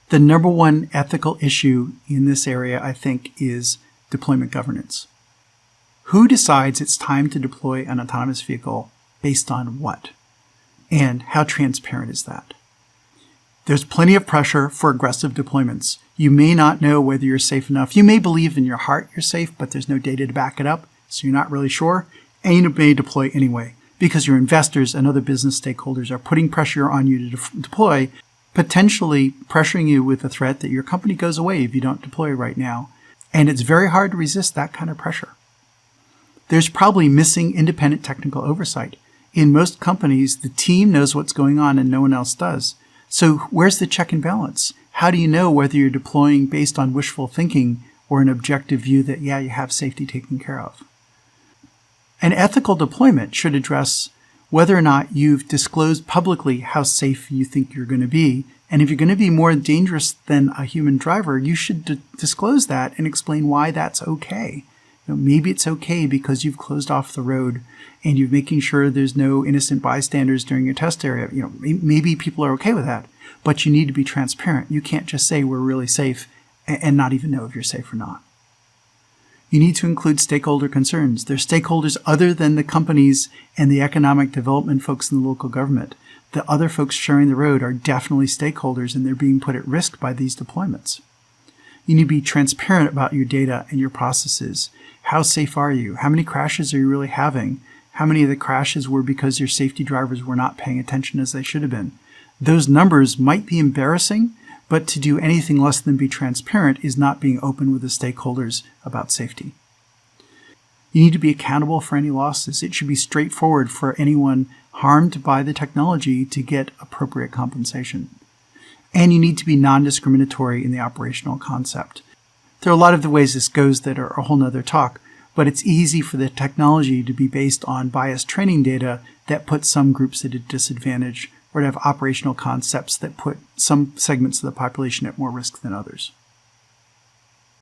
The number one ethical issue in this area, I think, is deployment governance. Who decides it's time to deploy an autonomous vehicle based on what? And how transparent is that? There's plenty of pressure for aggressive deployments. You may not know whether you're safe enough. You may believe in your heart you're safe, but there's no data to back it up, so you're not really sure. And you may deploy anyway, because your investors and other business stakeholders are putting pressure on you to deploy, potentially pressuring you with the threat that your company goes away if you don't deploy right now. And it's very hard to resist that kind of pressure. There's probably missing independent technical oversight. In most companies, the team knows what's going on and no one else does. So where's the check and balance? How do you know whether you're deploying based on wishful thinking or an objective view that, yeah, you have safety taken care of? An ethical deployment should address whether or not you've disclosed publicly how safe you think you're going to be. And if you're going to be more dangerous than a human driver, you should disclose that and explain why that's okay. Maybe it's okay because you've closed off the road and you're making sure there's no innocent bystanders during your test area. Maybe people are okay with that, but you need to be transparent. You can't just say we're really safe and not even know if you're safe or not. You need to include stakeholder concerns. There's stakeholders other than the companies and the economic development folks in the local government. The other folks sharing the road are definitely stakeholders, and they're being put at risk by these deployments. You need to be transparent about your data and your processes. How safe are you? How many crashes are you really having? How many of the crashes were because your safety drivers were not paying attention as they should have been? Those numbers might be embarrassing, but to do anything less than be transparent is not being open with the stakeholders about safety. You need to be accountable for any losses. It should be straightforward for anyone harmed by the technology to get appropriate compensation. And you need to be non-discriminatory in the operational concept. There are a lot of the ways this goes that are a whole nother talk, but it's easy for the technology to be based on biased training data that puts some groups at a disadvantage, or to have operational concepts that put some segments of the population at more risk than others.